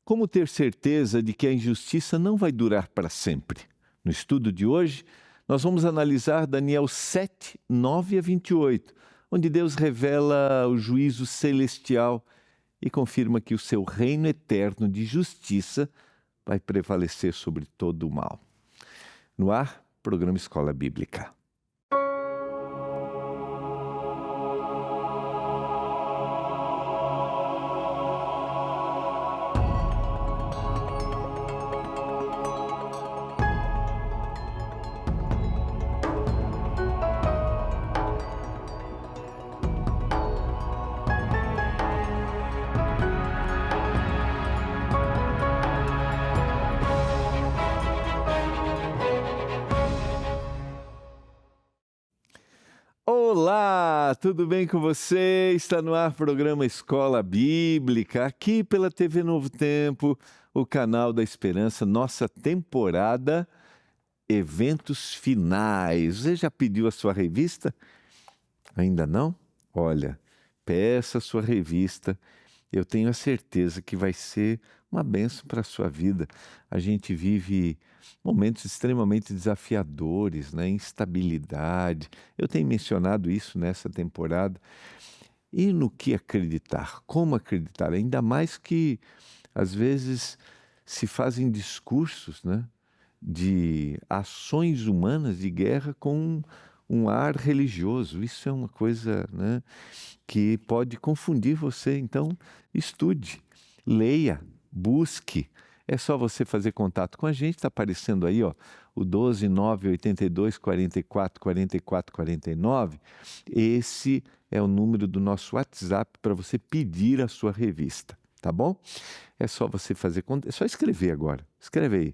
Como ter certeza de que a injustiça não vai durar para sempre? No estudo de hoje, nós vamos analisar Daniel 7, 9 a 28, onde Deus revela o juízo celestial e confirma que o seu reino eterno de justiça vai prevalecer sobre todo o mal. No ar, programa Escola Bíblica. Olá, tudo bem com você? Está no ar o programa Escola Bíblica, aqui pela TV Novo Tempo, o canal da Esperança, nossa temporada Eventos Finais. Você já pediu a sua revista? Ainda não? Olha, peça a sua revista. Eu tenho a certeza que vai ser uma bênção para a sua vida. A gente vive momentos extremamente desafiadores, né? Instabilidade. Eu tenho mencionado isso nessa temporada. E no que acreditar? Como acreditar? Ainda mais que, às vezes, se fazem discursos, né, de ações humanas de guerra com um ar religioso. Isso é uma coisa, né, que pode confundir você. Então, estude, leia, busque. É só você fazer contato com a gente, está aparecendo aí, ó, o 12 982 44 44 49. Esse é o número do nosso WhatsApp para você pedir a sua revista, tá bom? É só você fazer contato, é só escrever agora. Escreve aí,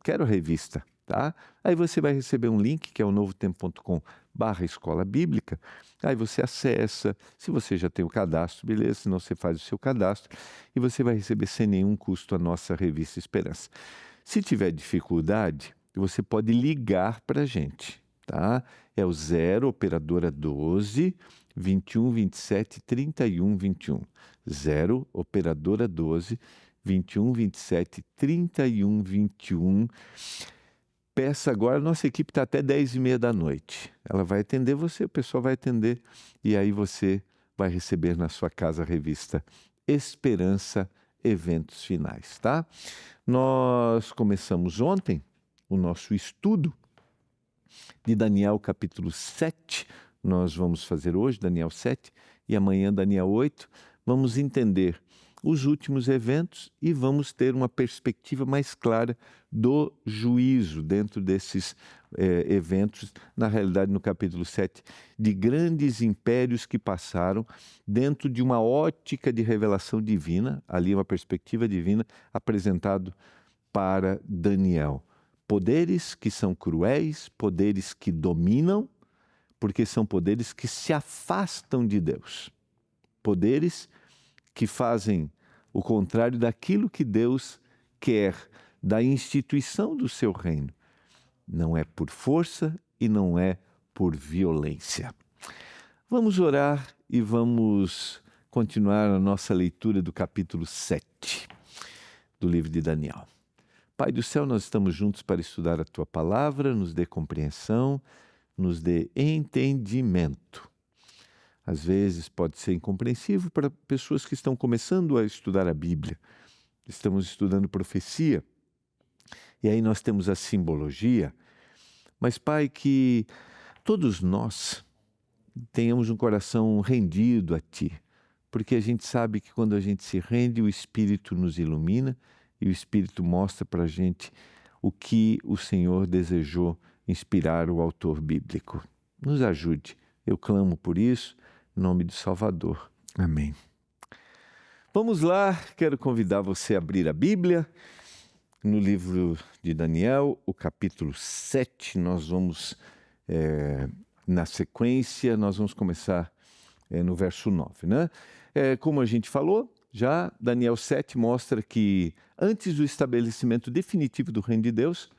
quero a revista, tá? Aí você vai receber um link que é o novotempo.com/escola bíblica. Aí você acessa, se você já tem o cadastro, beleza, senão você faz o seu cadastro e você vai receber sem nenhum custo a nossa revista Esperança. Se tiver dificuldade, você pode ligar para a gente, tá? É o 0 operadora 12 21 27 31 21. 0 operadora 12 21 27 31 21. Peça agora, nossa equipe está até 10h30 da noite. Ela vai atender você, o pessoal vai atender e aí você vai receber na sua casa a revista Esperança Eventos Finais, tá? Nós começamos ontem o nosso estudo de Daniel capítulo 7. Nós vamos fazer hoje Daniel 7 e amanhã Daniel 8. Vamos entender os últimos eventos e vamos ter uma perspectiva mais clara do juízo dentro desses eventos, na realidade no capítulo 7, de grandes impérios que passaram dentro de uma ótica de revelação divina, ali uma perspectiva divina apresentado para Daniel. Poderes que são cruéis, poderes que dominam, porque são poderes que se afastam de Deus. Poderes que fazem o contrário daquilo que Deus quer, da instituição do seu reino. Não é por força e não é por violência. Vamos orar e vamos continuar a nossa leitura do capítulo 7 do livro de Daniel. Pai do céu, nós estamos juntos para estudar a Tua palavra, nos dê compreensão, nos dê entendimento. Às vezes pode ser incompreensível para pessoas que estão começando a estudar a Bíblia. Estamos estudando profecia, e aí nós temos a simbologia. Mas, Pai, que todos nós tenhamos um coração rendido a Ti, porque a gente sabe que quando a gente se rende, o Espírito nos ilumina e o Espírito mostra para a gente o que o Senhor desejou inspirar o autor bíblico. Nos ajude, eu clamo por isso, em nome do Salvador. Amém. Vamos lá, quero convidar você a abrir a Bíblia. No livro de Daniel, o capítulo 7, nós vamos, na sequência, nós vamos começar no verso 9, né? Como a gente falou, já Daniel 7 mostra que antes do estabelecimento definitivo do reino de Deus,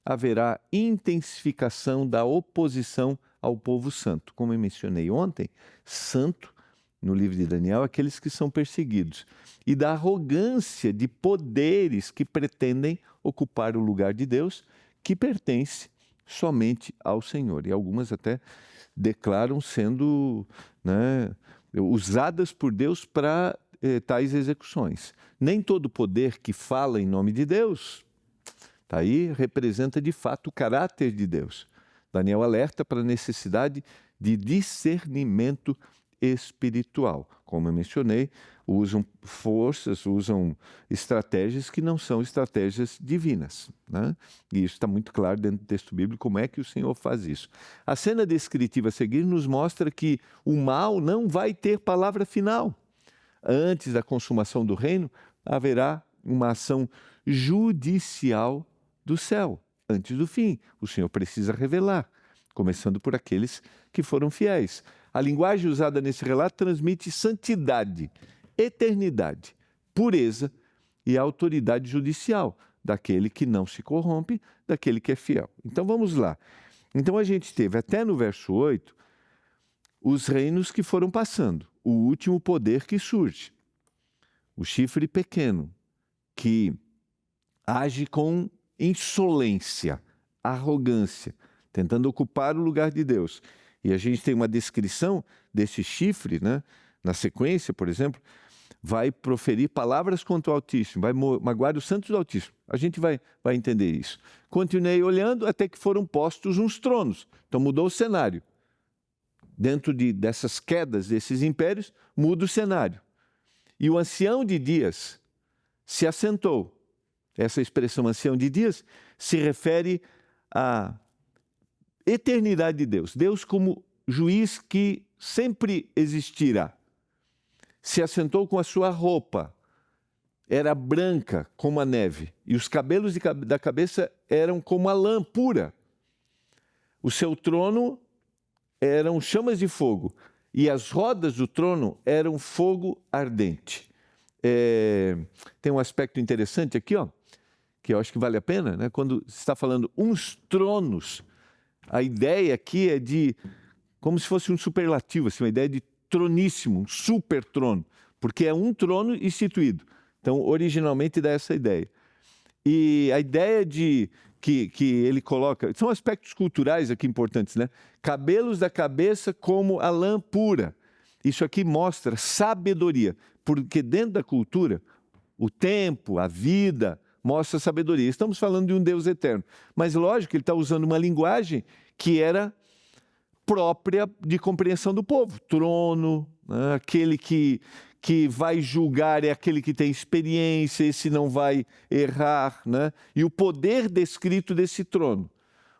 haverá intensificação da oposição ao povo santo. Como eu mencionei ontem, santo no livro de Daniel, aqueles que são perseguidos, e da arrogância de poderes que pretendem ocupar o lugar de Deus, que pertence somente ao Senhor. E algumas até declaram sendo, né, usadas por Deus para tais execuções. Nem todo poder que fala em nome de Deus, tá aí, representa de fato o caráter de Deus. Daniel alerta para a necessidade de discernimento espiritual. Como eu mencionei, usam forças, usam estratégias que não são estratégias divinas, né? E isso está muito claro dentro do texto bíblico, como é que o Senhor faz isso. A cena descritiva a seguir nos mostra que o mal não vai ter palavra final. Antes da consumação do reino, haverá uma ação judicial do céu. Antes do fim, o Senhor precisa revelar, começando por aqueles que foram fiéis. A linguagem usada nesse relato transmite santidade, eternidade, pureza e autoridade judicial daquele que não se corrompe, daquele que é fiel. Então vamos lá. Então a gente teve até no verso 8 os reinos que foram passando, o último poder que surge, o chifre pequeno, que age com insolência, arrogância, tentando ocupar o lugar de Deus. E a gente tem uma descrição desse chifre, né? Na sequência, por exemplo, vai proferir palavras contra o Altíssimo, vai magoar os santos do Altíssimo. A gente vai entender isso. Continuei olhando até que foram postos uns tronos. Então mudou o cenário. Dentro dessas quedas, desses impérios, muda o cenário. E o ancião de dias se assentou. Essa expressão ancião de dias se refere à eternidade de Deus. Deus como juiz que sempre existirá. Se assentou com a sua roupa, era branca como a neve, e os cabelos da cabeça eram como a lã pura. O seu trono eram chamas de fogo, e as rodas do trono eram fogo ardente. Tem um aspecto interessante aqui, ó, que eu acho que vale a pena, né? Quando se está falando uns tronos, a ideia aqui é de, como se fosse um superlativo, assim, uma ideia de troníssimo, um super trono, porque é um trono instituído. Então, originalmente dá essa ideia. E a ideia de que ele coloca, são aspectos culturais aqui importantes, né? Cabelos da cabeça como a lã pura. Isso aqui mostra sabedoria, porque dentro da cultura, o tempo, a vida, mostra sabedoria. Estamos falando de um Deus eterno. Mas, lógico, ele está usando uma linguagem que era própria de compreensão do povo. Trono, né? Aquele que vai julgar é aquele que tem experiência, esse não vai errar, né? E o poder descrito desse trono.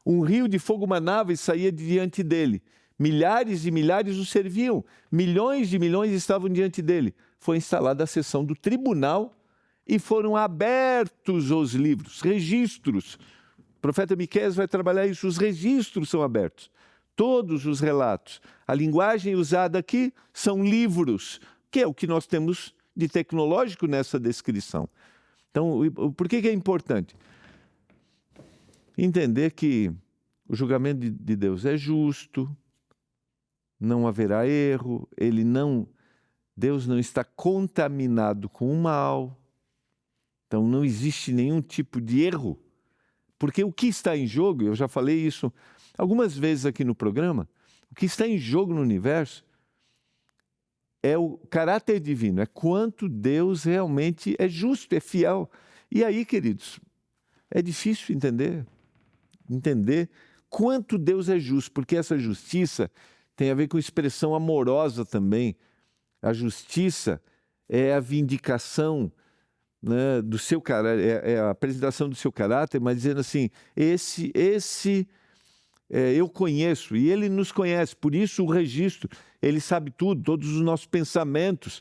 Um rio de fogo manava e saía diante dele. Milhares e milhares o serviam. Milhões de milhões estavam diante dele. Foi instalada a seção do tribunal e foram abertos os livros, registros. O profeta Miqueias vai trabalhar isso, os registros são abertos. Todos os relatos. A linguagem usada aqui são livros, que é o que nós temos de tecnológico nessa descrição. Então, por que é importante? Entender que o julgamento de Deus é justo, não haverá erro, Deus não está contaminado com o mal, então não existe nenhum tipo de erro, porque o que está em jogo, eu já falei isso algumas vezes aqui no programa, o que está em jogo no universo é o caráter divino, é quanto Deus realmente é justo, é fiel. E aí, queridos, é difícil entender quanto Deus é justo, porque essa justiça tem a ver com expressão amorosa também. A justiça é a vindicação, né, do seu caráter, é a apresentação do seu caráter, mas dizendo assim, eu conheço e ele nos conhece, por isso o registro, ele sabe tudo, todos os nossos pensamentos,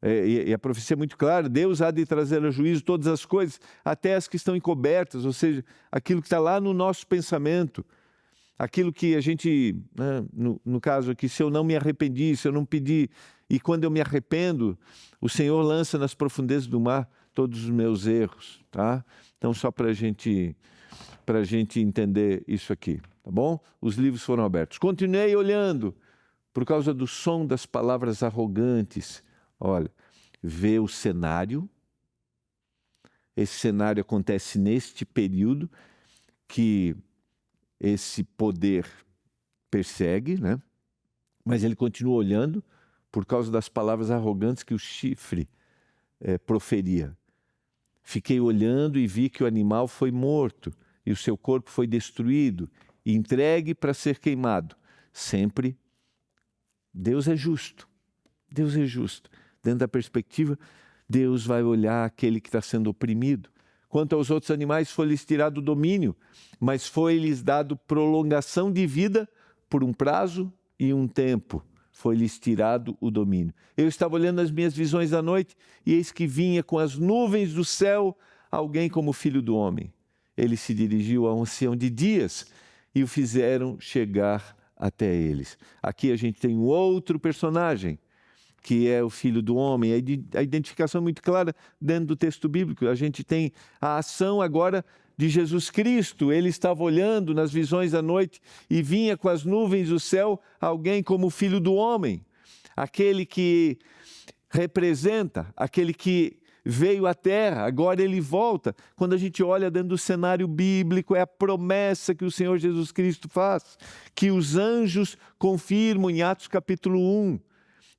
e a profecia é muito clara, Deus há de trazer a juízo todas as coisas, até as que estão encobertas, ou seja, aquilo que está lá no nosso pensamento, aquilo que a gente, né, no caso aqui, se eu não me arrependi, se eu não pedi, e quando eu me arrependo, o Senhor lança nas profundezas do mar todos os meus erros, tá? Então, só para a gente entender isso aqui, tá bom? Os livros foram abertos. Continuei olhando, por causa do som das palavras arrogantes. Olha, vê o cenário. Esse cenário acontece neste período que esse poder persegue, né? Mas ele continua olhando por causa das palavras arrogantes que o chifre proferia. Fiquei olhando e vi que o animal foi morto e o seu corpo foi destruído e entregue para ser queimado. Sempre Deus é justo. Deus é justo. Dentro da perspectiva, Deus vai olhar aquele que está sendo oprimido. Quanto aos outros animais, foi-lhes tirado o domínio, mas foi-lhes dado prolongação de vida por um prazo e um tempo. Foi-lhes tirado o domínio. Eu estava olhando as minhas visões da noite, e eis que vinha com as nuvens do céu alguém como filho do homem. Ele se dirigiu a um ancião de dias e o fizeram chegar até eles. Aqui a gente tem um outro personagem, que é o Filho do Homem. A identificação é muito clara dentro do texto bíblico. A gente tem a ação agora de Jesus Cristo. Ele estava olhando nas visões da noite e vinha com as nuvens do céu alguém como o Filho do Homem. Aquele que representa, aquele que veio à terra, agora ele volta. Quando a gente olha dentro do cenário bíblico, é a promessa que o Senhor Jesus Cristo faz, que os anjos confirmam em Atos capítulo 1,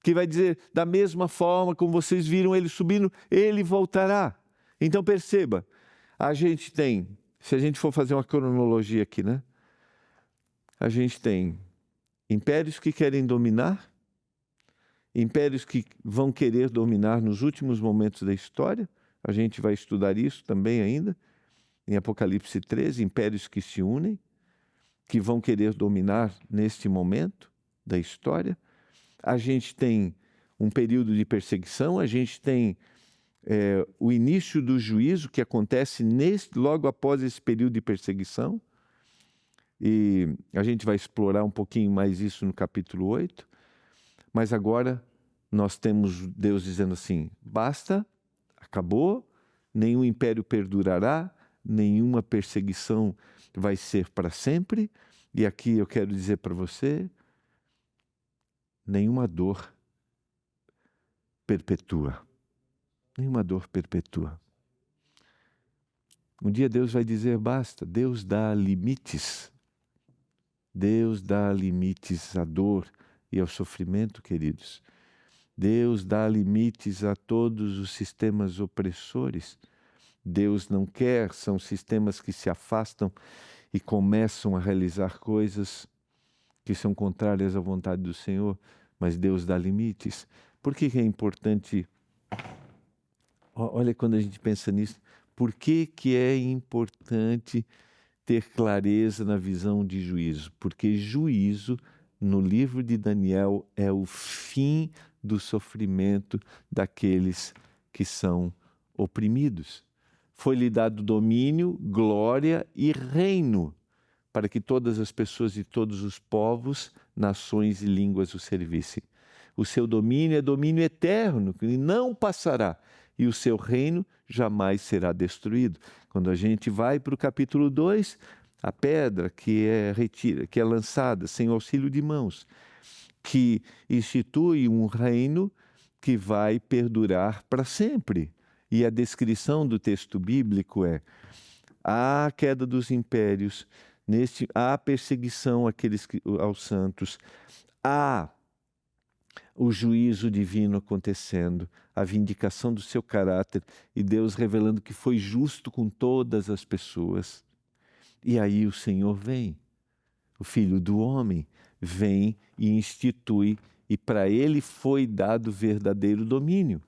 que vai dizer, da mesma forma como vocês viram ele subindo, ele voltará. Então perceba, a gente tem, se a gente for fazer uma cronologia aqui, né? A gente tem impérios que querem dominar, impérios que vão querer dominar nos últimos momentos da história. A gente vai estudar isso também ainda, em Apocalipse 13, impérios que se unem, que vão querer dominar neste momento da história. A gente tem um período de perseguição, a gente tem o início do juízo que acontece logo após esse período de perseguição, e a gente vai explorar um pouquinho mais isso no capítulo 8, mas agora nós temos Deus dizendo assim, basta, acabou, nenhum império perdurará, nenhuma perseguição vai ser para sempre, e aqui eu quero dizer para você, nenhuma dor perpetua. Nenhuma dor perpetua. Um dia Deus vai dizer basta. Deus dá limites. Deus dá limites à dor e ao sofrimento, queridos. Deus dá limites a todos os sistemas opressores. Deus não quer, são sistemas que se afastam e começam a realizar coisas que são contrárias à vontade do Senhor, mas Deus dá limites. Por que é importante? Olha quando a gente pensa nisso, por que é importante ter clareza na visão de juízo? Porque juízo, no livro de Daniel, é o fim do sofrimento daqueles que são oprimidos. Foi-lhe dado domínio, glória e reino, para que todas as pessoas de todos os povos, nações e línguas o servissem. O seu domínio é domínio eterno, que não passará, e o seu reino jamais será destruído. Quando a gente vai para o capítulo 2, a pedra que é lançada sem auxílio de mãos, que institui um reino que vai perdurar para sempre. E a descrição do texto bíblico é a queda dos impérios, há perseguição aos santos, há o juízo divino acontecendo, a vindicação do seu caráter e Deus revelando que foi justo com todas as pessoas. E aí o Senhor vem, o Filho do Homem vem e institui, e para ele foi dado verdadeiro domínio.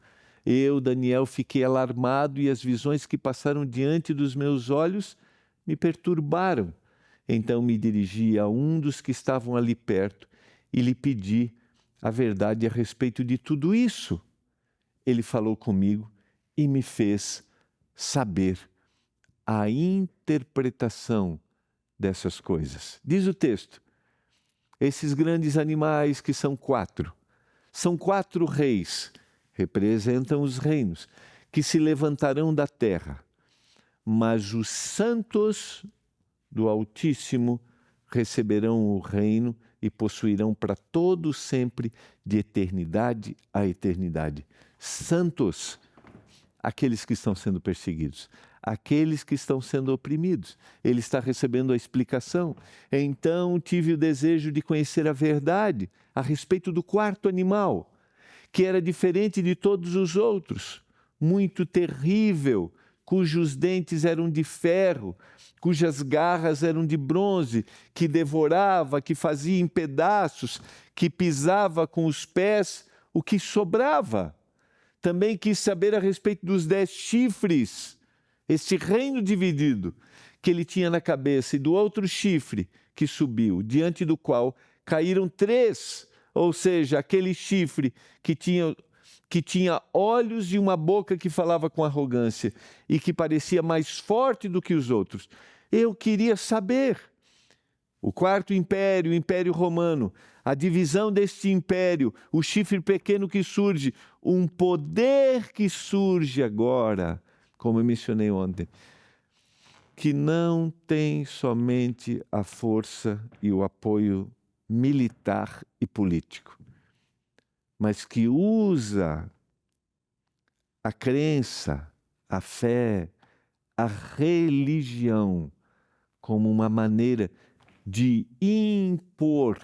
Eu, Daniel, fiquei alarmado e as visões que passaram diante dos meus olhos me perturbaram. Então me dirigi a um dos que estavam ali perto e lhe pedi a verdade a respeito de tudo isso. Ele falou comigo e me fez saber a interpretação dessas coisas. Diz o texto, esses grandes animais que são 4 reis, representam os reinos, que se levantarão da terra, mas os santos do Altíssimo receberão o reino e possuirão para todo sempre, de eternidade a eternidade. Santos, aqueles que estão sendo perseguidos, aqueles que estão sendo oprimidos. Ele está recebendo a explicação. Então tive o desejo de conhecer a verdade a respeito do quarto animal, que era diferente de todos os outros, muito terrível, cujos dentes eram de ferro, cujas garras eram de bronze, que devorava, que fazia em pedaços, que pisava com os pés o que sobrava. Também quis saber a respeito dos 10 chifres, este reino dividido que ele tinha na cabeça, e do outro chifre que subiu, diante do qual caíram 3, ou seja, aquele chifre que tinha olhos e uma boca que falava com arrogância e que parecia mais forte do que os outros. Eu queria saber. O quarto império, o Império Romano, a divisão deste império, o chifre pequeno que surge, um poder que surge agora, como eu mencionei ontem, que não tem somente a força e o apoio militar e político, mas que usa a crença, a fé, a religião como uma maneira de impor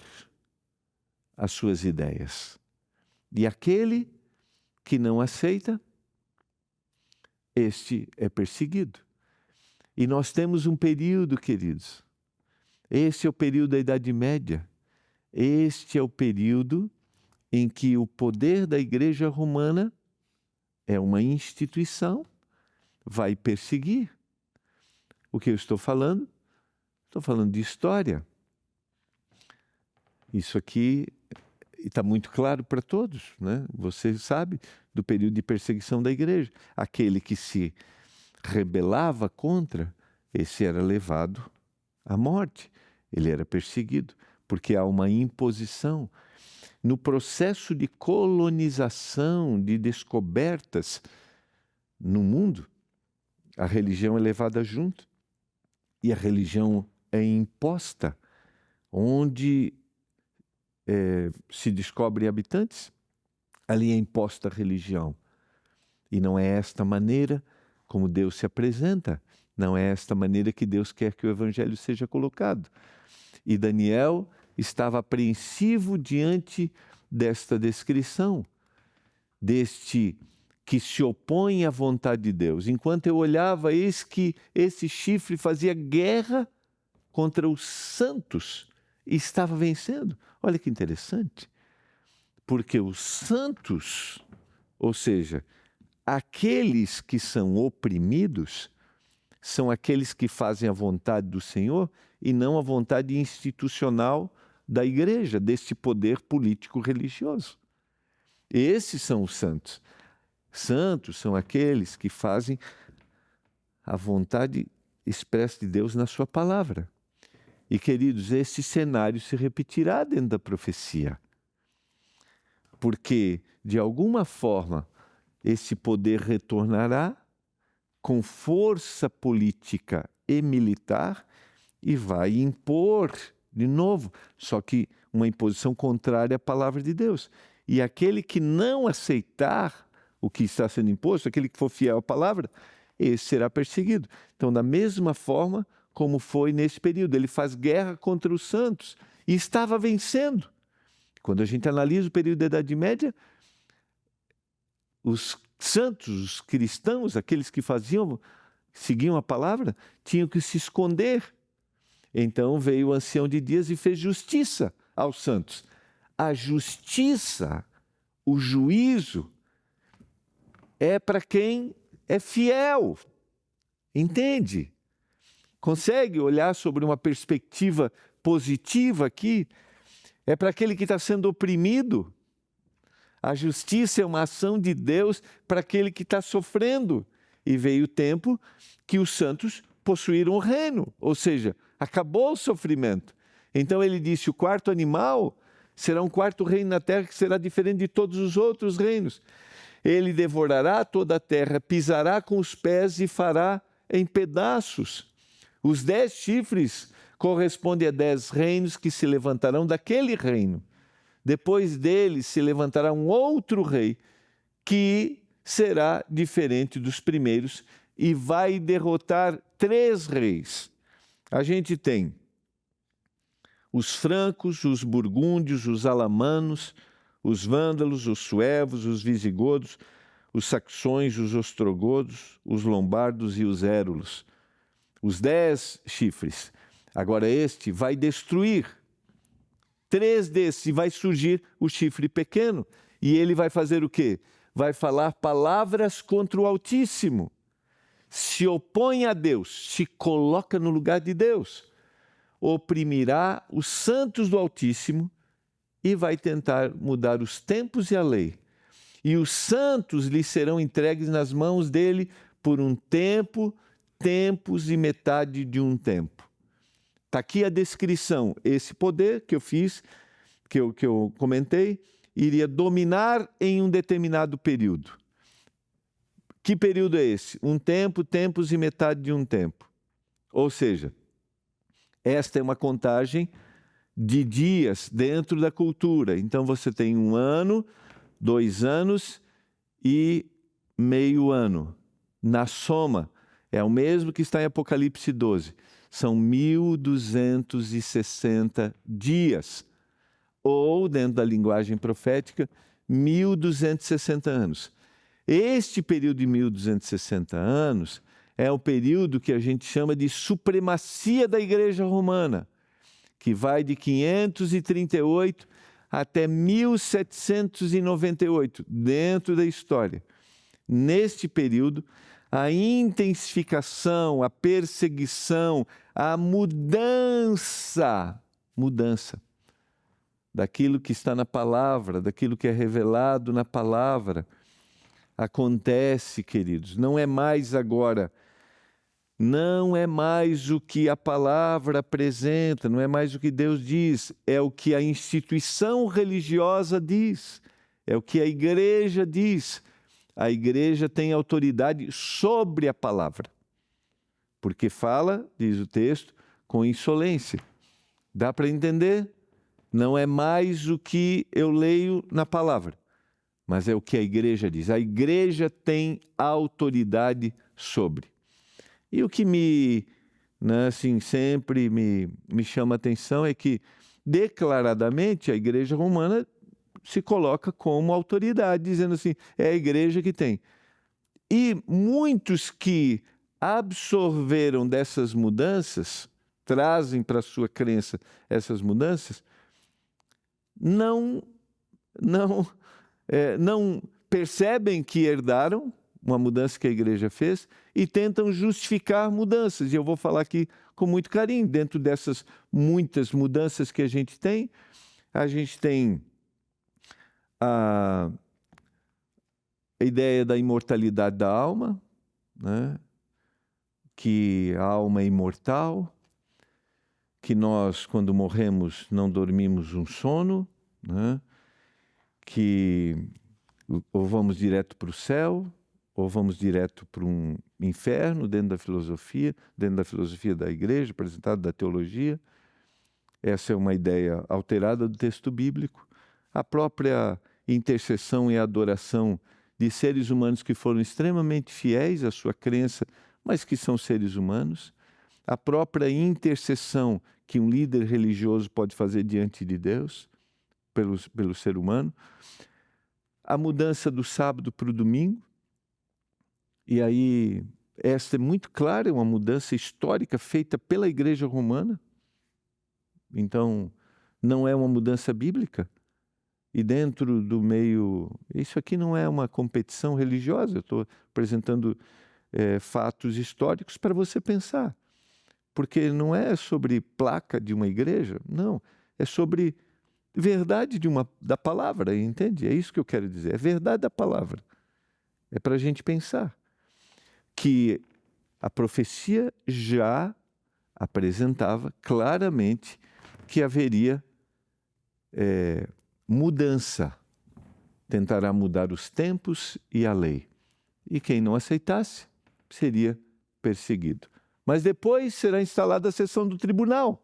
as suas ideias. E aquele que não aceita, este é perseguido. E nós temos um período, queridos, este é o período da Idade Média, este é o período em que o poder da Igreja Romana é uma instituição, vai perseguir. O que eu estou falando? Estou falando de história. Isso aqui está muito claro para todos, né? Você sabe do período de perseguição da igreja. Aquele que se rebelava contra, esse era levado à morte. Ele era perseguido, porque há uma imposição. No processo de colonização, de descobertas no mundo, a religião é levada junto. E a religião é imposta, onde se descobrem habitantes, ali é imposta a religião. E não é esta maneira como Deus se apresenta, não é esta maneira que Deus quer que o evangelho seja colocado. E Daniel estava apreensivo diante desta descrição, deste que se opõe à vontade de Deus. Enquanto eu olhava, eis que esse chifre fazia guerra contra os santos e estava vencendo. Olha que interessante, porque os santos, ou seja, aqueles que são oprimidos, são aqueles que fazem a vontade do Senhor e não a vontade institucional da igreja, deste poder político religioso. Esses são os santos. Santos são aqueles que fazem a vontade expressa de Deus na sua palavra. E, queridos, esse cenário se repetirá dentro da profecia. Porque, de alguma forma, esse poder retornará com força política e militar e vai impor de novo, só que uma imposição contrária à palavra de Deus. E aquele que não aceitar o que está sendo imposto, aquele que for fiel à palavra, esse será perseguido. Então, da mesma forma como foi nesse período, ele faz guerra contra os santos e estava vencendo. Quando a gente analisa o período da Idade Média, os santos, os cristãos, aqueles que seguiam a palavra, tinham que se esconder. Então veio o ancião de dias e fez justiça aos santos. A justiça, o juízo, é para quem é fiel. Entende? Consegue olhar sobre uma perspectiva positiva aqui? É para aquele que está sendo oprimido. A justiça é uma ação de Deus para aquele que está sofrendo. E veio o tempo que os santos possuíram o reino, ou seja, acabou o sofrimento. Então ele disse, o quarto animal será um quarto reino na terra que será diferente de todos os outros reinos. Ele devorará toda a terra, pisará com os pés e fará em pedaços. Os 10 chifres corresponde a 10 reinos que se levantarão daquele reino. Depois dele se levantará um outro rei que será diferente dos primeiros e vai derrotar 3 reis. A gente tem os francos, os burgúndios, os alamanos, os vândalos, os suevos, os visigodos, os saxões, os ostrogodos, os lombardos e os érulos. Os 10 chifres. Agora este vai destruir 3 desses e vai surgir o chifre pequeno. E ele vai fazer o quê? Vai falar palavras contra o Altíssimo. Se opõe a Deus, se coloca no lugar de Deus. Oprimirá os santos do Altíssimo e vai tentar mudar os tempos e a lei. E os santos lhe serão entregues nas mãos dele por um tempo, tempos e metade de um tempo. Está aqui a descrição. Esse poder que eu fiz, que eu comentei, iria dominar em um determinado período. Que período é esse? Um tempo, tempos e metade de um tempo. Ou seja, esta é uma contagem de dias dentro da cultura. Então você tem 1 ano, 2 anos e meio ano. Na soma, é o mesmo que está em Apocalipse 12. São 1260 dias. Ou, dentro da linguagem profética, 1260 anos. Este período de 1260 anos é o período que a gente chama de supremacia da Igreja Romana, que vai de 538 até 1798, dentro da história. Neste período, a intensificação, a perseguição, a mudança daquilo que está na palavra, daquilo que é revelado na palavra, acontece, queridos. Não é mais agora, não é mais o que a palavra apresenta, não é mais o que Deus diz, é o que a instituição religiosa diz, é o que a igreja diz. A igreja tem autoridade sobre a palavra, porque fala, diz o texto, com insolência. Dá para entender? Não é mais o que eu leio na palavra, mas é o que a igreja diz. A igreja tem autoridade sobre. E o que sempre me chama a atenção é que, declaradamente, a igreja romana se coloca como autoridade, dizendo assim, é a igreja que tem. E muitos que absorveram dessas mudanças, trazem para a sua crença essas mudanças, não percebem que herdaram uma mudança que a igreja fez e tentam justificar mudanças. E eu vou falar aqui com muito carinho. Dentro dessas muitas mudanças que a gente tem a ideia da imortalidade da alma, né? Que a alma é imortal, que nós, quando morremos, não dormimos um sono, né? Que ou vamos direto para o céu, ou vamos direto para um inferno, dentro da filosofia da igreja, apresentada da teologia. Essa é uma ideia alterada do texto bíblico. A própria intercessão e adoração de seres humanos que foram extremamente fiéis à sua crença, mas que são seres humanos. A própria intercessão que um líder religioso pode fazer diante de Deus, pelo ser humano. A mudança do sábado para o domingo. E aí, esta é muito clara, é uma mudança histórica feita pela Igreja Romana. Então, não é uma mudança bíblica. E dentro do meio... Isso aqui não é uma competição religiosa, eu estou apresentando fatos históricos para você pensar. Porque não é sobre placa de uma igreja, não. É sobre verdade da palavra, entende? É isso que eu quero dizer, é verdade da palavra. É para a gente pensar que a profecia já apresentava claramente que haveria mudança. Tentará mudar os tempos e a lei. E quem não aceitasse seria perseguido. Mas depois será instalada a sessão do tribunal.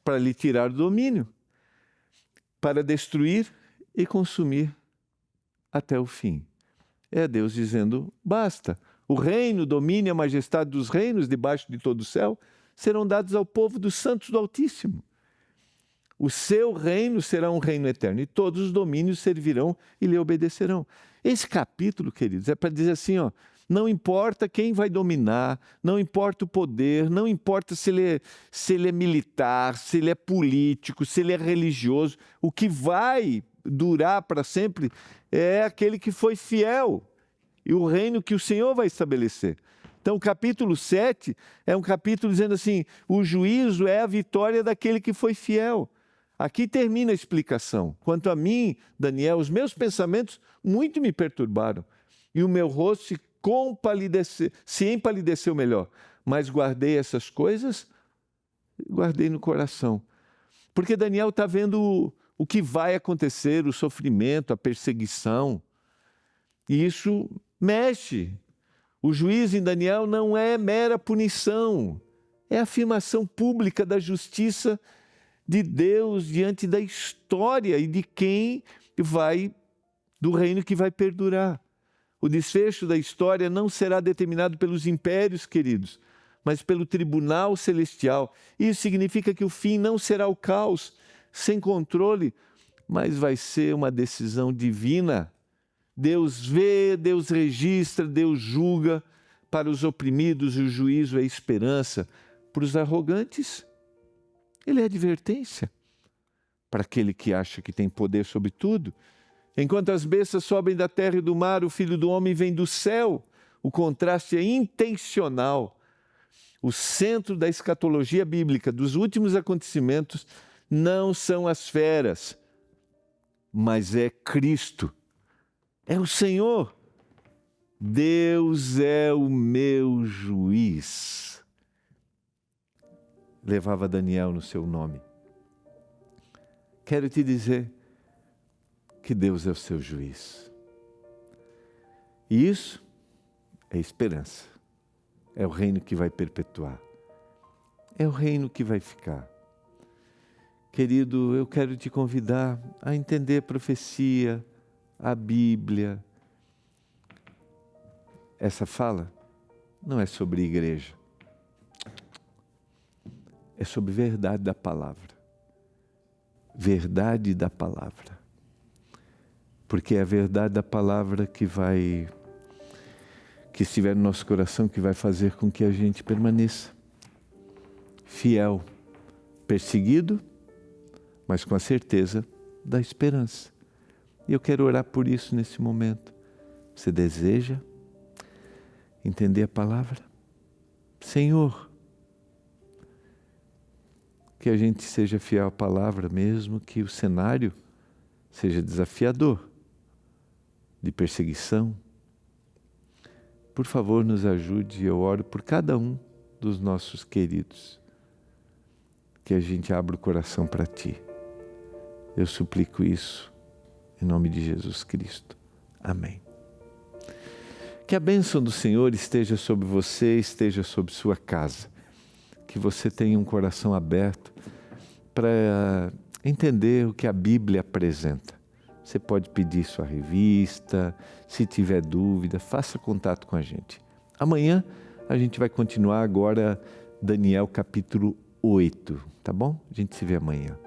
para lhe tirar o domínio, para destruir e consumir até o fim. É Deus dizendo, basta. O reino, o domínio e a majestade dos reinos debaixo de todo o céu serão dados ao povo dos santos do Altíssimo. O seu reino será um reino eterno e todos os domínios servirão e lhe obedecerão. Esse capítulo, queridos, é para dizer assim, ó, não importa quem vai dominar, não importa o poder, não importa se ele é militar, se ele é político, se ele é religioso, o que vai durar para sempre é aquele que foi fiel e o reino que o Senhor vai estabelecer. Então, o capítulo 7 é um capítulo dizendo assim, o juízo é a vitória daquele que foi fiel. Aqui termina a explicação. Quanto a mim, Daniel, os meus pensamentos muito me perturbaram e o meu rosto se empalideceu melhor. Mas guardei essas coisas, guardei no coração. Porque Daniel está vendo o que vai acontecer, o sofrimento, a perseguição. E isso mexe. O juízo em Daniel não é mera punição, é afirmação pública da justiça de Deus diante da história e de quem vai, do reino que vai perdurar. O desfecho da história não será determinado pelos impérios, queridos, mas pelo tribunal celestial. Isso significa que o fim não será o caos, sem controle, mas vai ser uma decisão divina. Deus vê, Deus registra, Deus julga. Para os oprimidos, o juízo é esperança. Para os arrogantes, ele é advertência. Para aquele que acha que tem poder sobre tudo, enquanto as bestas sobem da terra e do mar, o Filho do Homem vem do céu. O contraste é intencional. O centro da escatologia bíblica, dos últimos acontecimentos, não são as feras, mas é Cristo. É o Senhor. Deus é o meu juiz. Levava Daniel no seu nome. Quero te dizer que Deus é o seu juiz. E isso é esperança. É o reino que vai perpetuar. É o reino que vai ficar. Querido, eu quero te convidar a entender a profecia, a Bíblia. Essa fala não é sobre igreja. É sobre verdade da palavra. Verdade da palavra. Porque é a verdade da palavra que estiver no nosso coração, que vai fazer com que a gente permaneça fiel, perseguido, mas com a certeza da esperança. E eu quero orar por isso nesse momento. Você deseja entender a palavra? Senhor, que a gente seja fiel à palavra, mesmo que o cenário seja desafiador, de perseguição. Por favor, nos ajude, eu oro por cada um dos nossos queridos, que a gente abra o coração para Ti. Eu suplico isso em nome de Jesus Cristo. Amém. Que a bênção do Senhor esteja sobre você, esteja sobre sua casa. Que você tenha um coração aberto para entender o que a Bíblia apresenta. Você pode pedir sua revista, se tiver dúvida, faça contato com a gente. Amanhã a gente vai continuar agora Daniel capítulo 8, tá bom? A gente se vê amanhã.